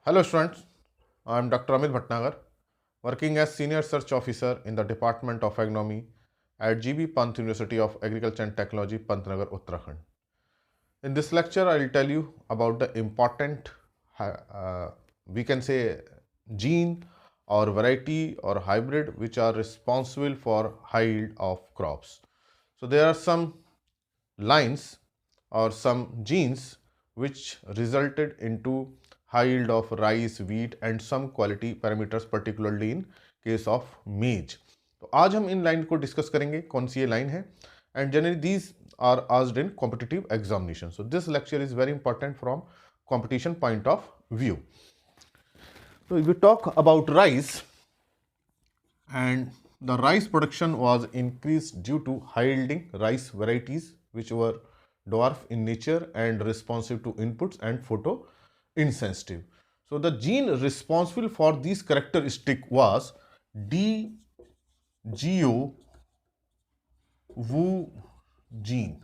Hello students, I am Dr. Amit Bhatnagar, working as Senior Research Officer in the Department of Agronomy at GB Pant University of Agriculture and Technology, Pantnagar, Uttarakhand. In this lecture, I will tell you about the important, we can say, gene or variety or hybrid which are responsible for high yield of crops. So there are some lines or some genes which resulted into high yield of rice, wheat and some quality parameters particularly in case of maize. तो आज हम in line को discuss करेंगे कौन सी ये line है and generally these are asked in competitive examination. So this lecture is very important from competition point of view. So if we talk about rice, and the rice production was increased due to high yielding rice varieties which were dwarf in nature and responsive to inputs and photo insensitive. So the gene responsible for these characteristic was DGO-Wu gene,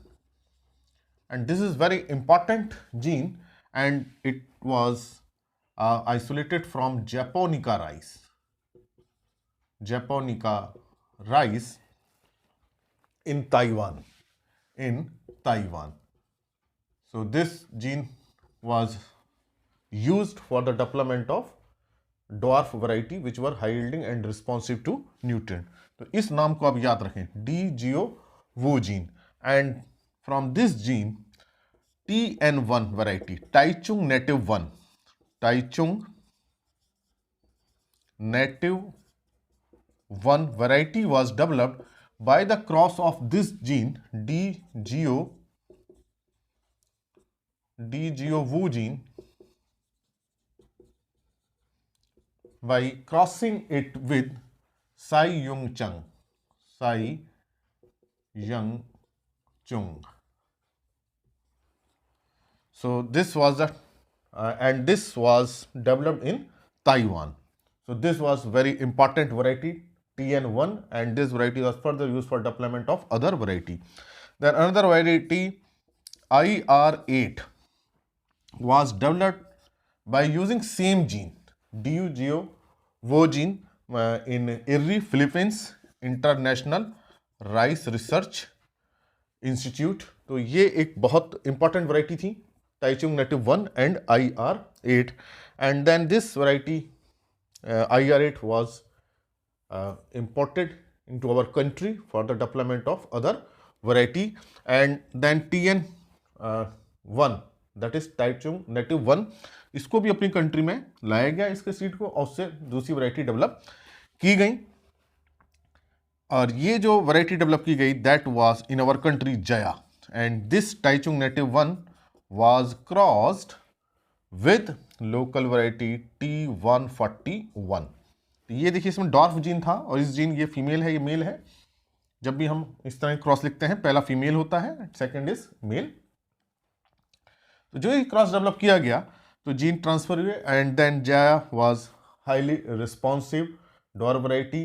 and this is very important gene and it was isolated from Japonica rice in Taiwan. So this gene was used for the development of dwarf variety which were high yielding and responsive to nutrient. तो इस नाम को आप याद रखें, DGO-Wu gene, and from this gene TN1 variety, Taichung native 1 variety was developed by the cross of this gene DGO-Wu gene by crossing it with Sai Yung Chung. So this was the and this was developed in Taiwan. So this was very important variety TN1, and this variety was further used for development of other variety. Then another variety IR8 was developed by using same gene DGO-Wu gene in IRRI, Philippines International Rice Research Institute. तो ये एक बहुत important variety थी, Taichung Native 1 and IR8, and then this variety IR8 was imported into our country for the development of other variety, and then TN1 that is Taichung Native 1 इसको भी अपनी country में लाया गया इसके सीड को, और उससे दूसरी वैरायटी डेवलप की गई, और ये जो वैरायटी डेवलप की गई that was in our country Jaya, and this Taichung Native 1 was crossed with local variety T141. ये देखिए इसमें डॉर्फ जीन था और इस जीन ये फीमेल है, ये मेल है. जब भी हम इस तरह क्रॉस लिखते हैं पहला फीमेल होता है, सेकंड इज मेल. तो जो ये क्रॉस डेवलप किया गया तो जीन ट्रांसफर हुए, एंड देन जाया was highly responsive dwarf variety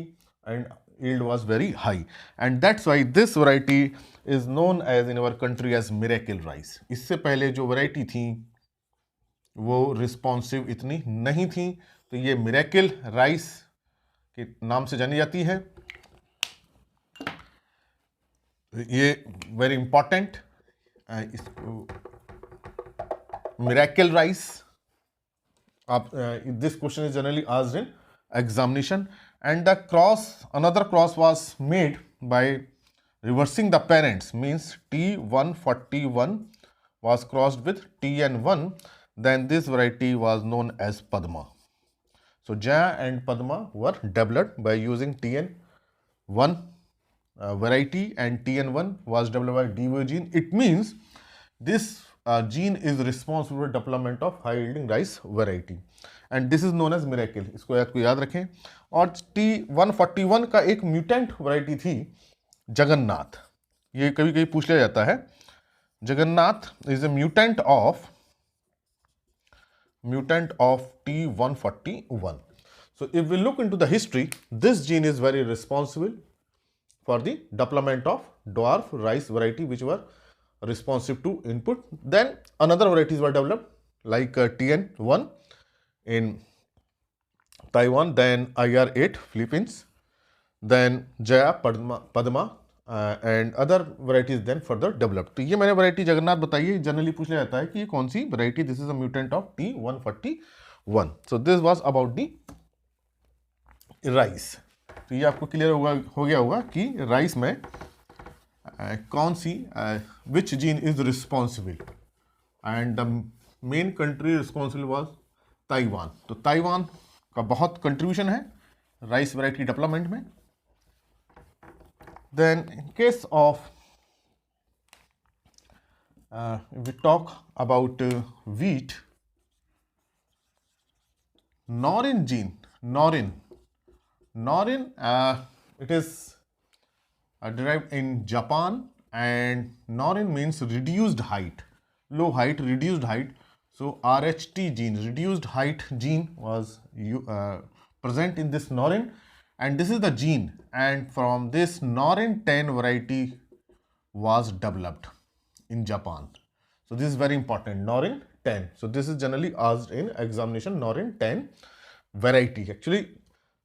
and yield was very high, and that's why this variety is known as in our country as miracle rice. इससे पहले जो वैरायटी थी वो रिस्पॉन्सिव इतनी नहीं थी, तो ये मिरेकल राइस के नाम से जानी जाती है. ये वेरी इंपॉर्टेंट मिरेकल राइस. आप this question is generally asked in examination, and the another cross was made by reversing the parents, means T141 was crossed with TN1, then this variety was known as Padma. So Jaya and Padma were developed by using TN1 variety, and TN1 was developed by DGO gene. It means this gene is responsible for development of high yielding rice variety, and this is known as miracle. इसको आपको याद रखें. और T141 का एक mutant variety थी जगन्नाथ. ये कभी कभी पूछ लिया जाता है. Jagannath is a mutant of T141. So if we look into the history, this gene is very responsible for the development of dwarf rice variety which were responsive to input. Then another varieties were developed like TN1 in Taiwan, then IR8 Philippines, then Jaya, Padma and other varieties then further developed. तो ये मैंने variety Jagannath बताई है, generally पूछ लिया जाता है कि ये कौन सी variety, this is a mutant of T141. So this was about the rice. तो ये आपको क्लियर हो गया होगा कि राइस में कौन सी which gene is responsible, and the main country responsible was Taiwan. तो ताइवान का बहुत कंट्रीब्यूशन है राइस वैरायटी डेवलपमेंट में. Then in case of we talk about wheat, Norin gene, Norin, it is derived in Japan, and Norin means reduced height, low height, reduced height. So RHT gene, reduced height gene was present in this Norin, and this is the gene, and from this Norin 10 variety was developed in Japan. So this is very important, Norin 10. So this is generally asked in examination, Norin 10 variety. Actually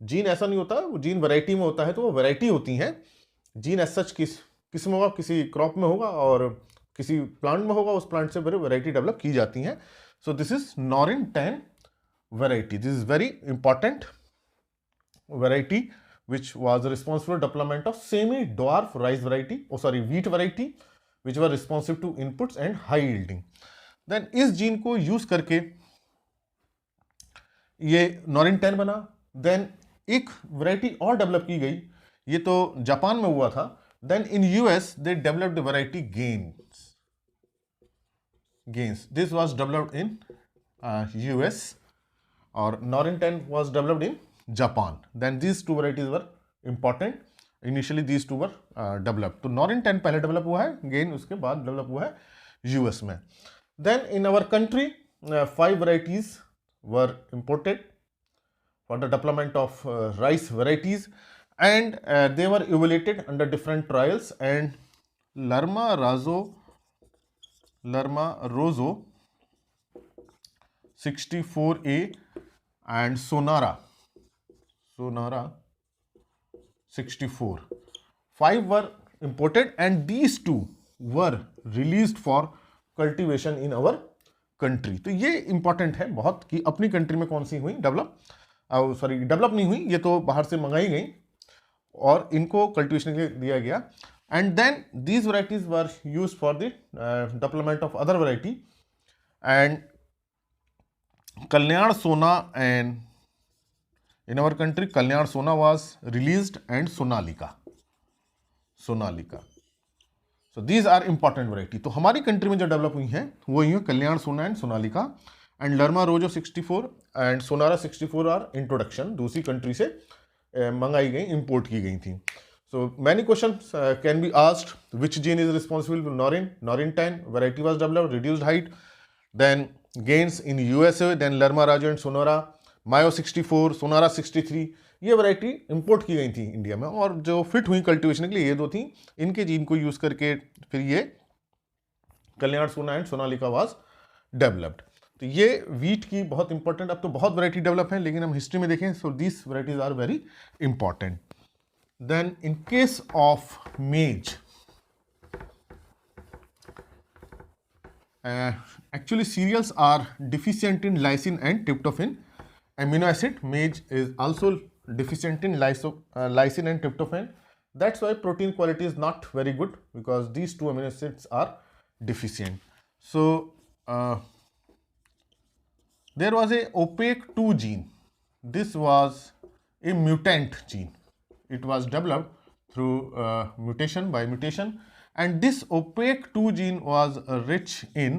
gene ऐसा नहीं होता, वो gene variety में होता है, तो वो variety होती हैं. जीन एज सच किस में होगा, किसी क्रॉप में होगा और किसी प्लांट में होगा, उस प्लांट से वैरायटी डेवलप की जाती हैं. So this is Norin 10 variety. This is very important variety which was responsible for development of semi-dwarf rice variety, wheat variety, which were responsive to inputs and high yielding. Then इस gene को use करके ये Norin 10 बना. Then एक variety और develop की गई, ये तो जापान में हुआ था. Then in US they developed variety Gaines. This was developed in US, और Norin 10 was developed in Japan. Then these two varieties were important. Initially these two were developed. तो Norin 10 पहले डेवलप हुआ है, gain उसके बाद develop हुआ है US में. Then in our country 5 varieties were imported for the development of rice varieties, and they were evaluated under different trials, and Lerma Rosso 64A and Sonara 64. 5 were imported, and these 2 were released for cultivation in our country. तो ये important है बहुत कि अपनी country में कौन सी हुई develop नहीं हुई, ये तो बाहर से मंगाई गई और इनको कल्टिवेशन के लिए दिया गया. And then these varieties were used for the development of other variety, and Kalyan Sona, and in our country Kalyan Sona was released, and Sonalika. So these are important variety. तो हमारी country में जो develop हुई हैं वो ही है कल्याण सोना and Sonalika, and लर्मा रोजो 64 एंड सोनारा 64 आर इंट्रोडक्शन, दूसरी कंट्री से मंगाई गई, इंपोर्ट की गई थी. So many questions can be asked. Which gene is responsible for Norin 10 variety was developed, reduced height, then gains in USA, then Lerma Rajo and Sonora, Mayo 64, Sonara 63. ये variety import की गई थी India में, और जो fit हुई cultivation के लिए ये 2 थी. इनके जीन को यूज करके फिर ये कल्याण सोना एंड सोनालिका वाज डेवलप्ड. तो ये वीट की बहुत इंपॉर्टेंट, अब तो बहुत वैरायटी डेवलप है, लेकिन हम हिस्ट्री में देखें so this varieties are very important. Then in case of maize, actually cereals are deficient in lysine and tryptophan amino acid. Maize is also deficient in lysine and tryptophan. That's why protein quality is not very good, because these 2 amino acids are deficient. So there was a OPEC2 gene. This was a mutant gene. It was developed through mutation, and this OPEC2 gene was rich in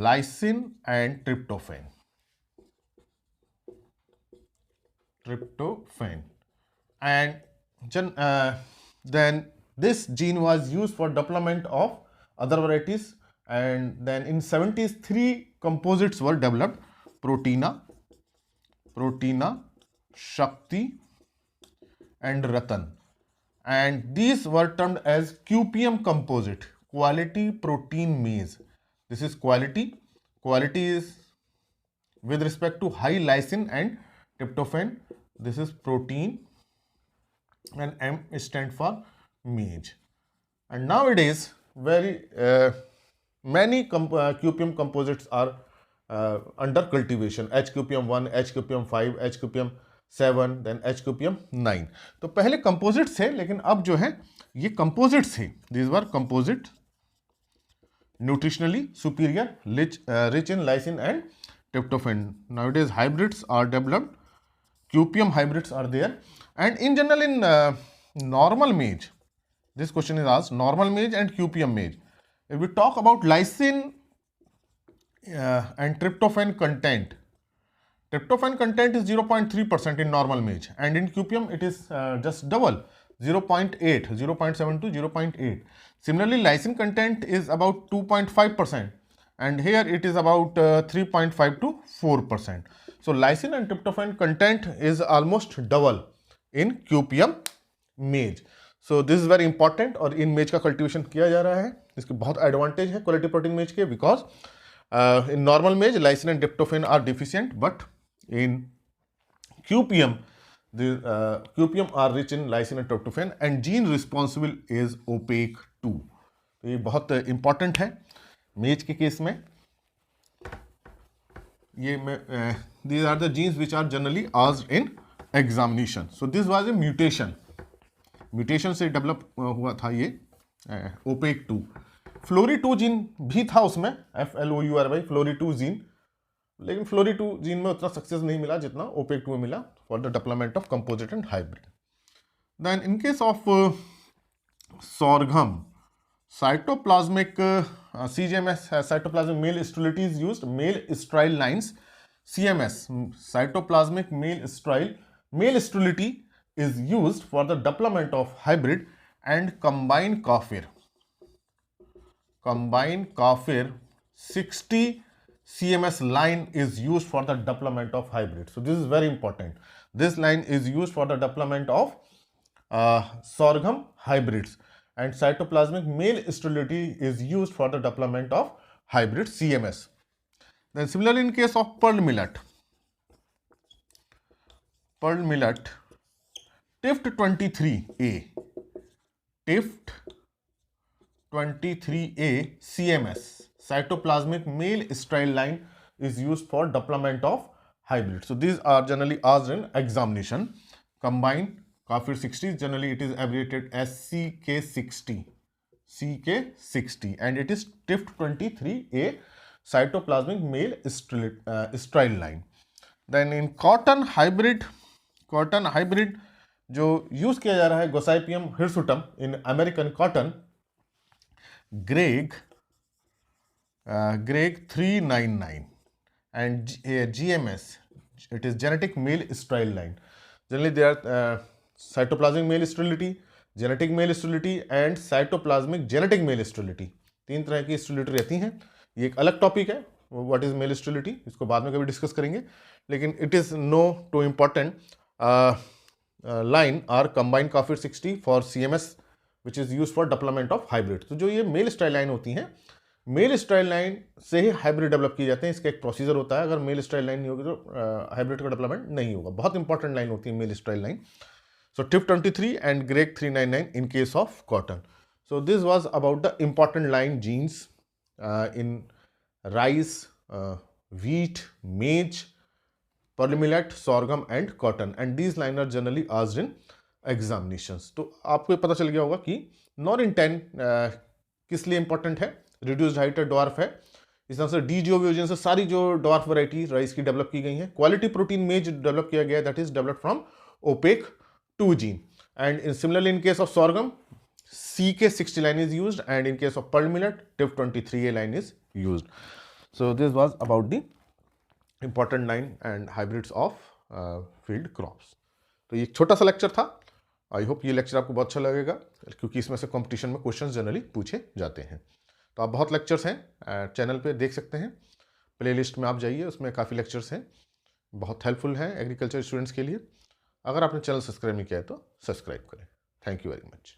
lysine and tryptophan. And then this gene was used for development of other varieties, and then in 70s 3 composites were developed: Proteina, Shakti and Ratan, and these were termed as QPM composite, quality protein maize. This is quality is with respect to high lysine and tryptophan. This is protein and M stand for maize. And nowadays very many QPM composites are under cultivation. HQPM1, HQPM5, HQPM7, then HQPM9. तो पहले composites थे, लेकिन अब जो है ये composites थे. These were composite, nutritionally superior, rich in lysine and tryptophan. Nowadays hybrids are developed. QPM hybrids are there, and in general in normal maize, this question is asked, normal maize and QPM maize. If we talk about lysine and tryptophan content is 0.3% in normal maize, and in QPM it is just double, 0.8, 0.7 to 0.8. Similarly, lysine content is about 2.5%, and here it is about 3.5 to 4%. So lysine and tryptophan content is almost double in QPM maize. So this is very important, और इन मेज का cultivation किया जा रहा है. इसके बहुत advantage है क्वालिटी प्रोटीन मेज के, because in normal maize lysine and tryptophan are deficient, but in QPM the QPM are rich in lysine and tryptophan, and gene responsible is OPEC2. तो ये बहुत इंपॉर्टेंट है मेज के केस में. ये these are the genes which are generally asked in examination. So this was a mutation से develop हुआ था ये OPEC2. फ्लोरी2 जीन भी था उसमें, FLOURY, फ्लोरी2 जीन, लेकिन फ्लोरी2 जीन में उतना सक्सेस नहीं मिला जितना OPEC2 में मिला for the development of composite and hybrid. Then in case of sorghum, cytoplasmic CGMS, cytoplasmic male sterility is used, male sterile lines, CMS, cytoplasmic male sterility is used for the development of hybrid, and combined kafir 60 CMS line is used for the development of hybrid. So this is very important. This line is used for the development of sorghum hybrids, and cytoplasmic male sterility is used for the development of hybrid CMS. Then similarly in case of pearl millet, TIFT 23A CMS, cytoplasmic male sterile line is used for development of hybrid. So these are generally asked in examination. Combined kafir 60, generally it is abbreviated as CK60, and it is TIFT 23A cytoplasmic male sterile line. Then in cotton hybrid जो use किया जा रहा है Gossypium hirsutum in American cotton, Greg 399, and GMS, it is genetic male sterile line. Generally there are cytoplasmic male sterility, genetic male sterility and cytoplasmic genetic male sterility. 3 तरह की sterility रहती हैं. ये एक अलग टॉपिक है, व्हाट इज मेल स्टेरिलिटी, इसको बाद में कभी डिस्कस करेंगे. लेकिन it is no two important line are combined kafir 60 for CMS which is used for development of hybrid. तो जो ये मेल स्टाइल लाइन होती हैं, मेल स्टाइल लाइन से ही हाइब्रिड डेवलप किए जाते हैं. इसका एक प्रोसीजर होता है, अगर मेल स्टाइल लाइन नहीं होगी तो हाइब्रिड का डेवलपमेंट नहीं होगा. बहुत इंपॉर्टेंट लाइन होती है male sterile line. So TIFT 23 and GREG 399 in case of cotton. So this was about the important line genes in rice, wheat, maize, pearl millet, sorghum and cotton, and these lines are generally asked in examinations. तो आपको पता चल गया होगा कि नॉरिन 10 किस लिए important है, रिड्यूस्ड हाइट डॉर्फ है. इस तरह से डीजियोवियोजन से सारी जो डॉर्फ वैरायटी राइस की डेवलप की गई है. क्वालिटी प्रोटीन मेज डेवलप किया गया, that is developed from OPEC2 gene. And in similarly in case of sorghum, CK60 line is used, and in case of pearl millet, TIFT 23A line is used. So this was about the important line and hybrids of field crops. तो ये छोटा सा lecture था. I hope ये lecture आपको बहुत अच्छा लगेगा, क्योंकि इसमें से कंपटीशन में क्वेश्चंस जनरली पूछे जाते हैं. तो आप बहुत लेक्चर्स हैं चैनल पे देख सकते हैं, प्लेलिस्ट में आप जाइए, उसमें काफ़ी लेक्चर्स हैं, बहुत हेल्पफुल हैं एग्रीकल्चर स्टूडेंट्स के लिए. अगर आपने चैनल सब्सक्राइब नहीं किया है तो सब्सक्राइब करें. Thank you very much.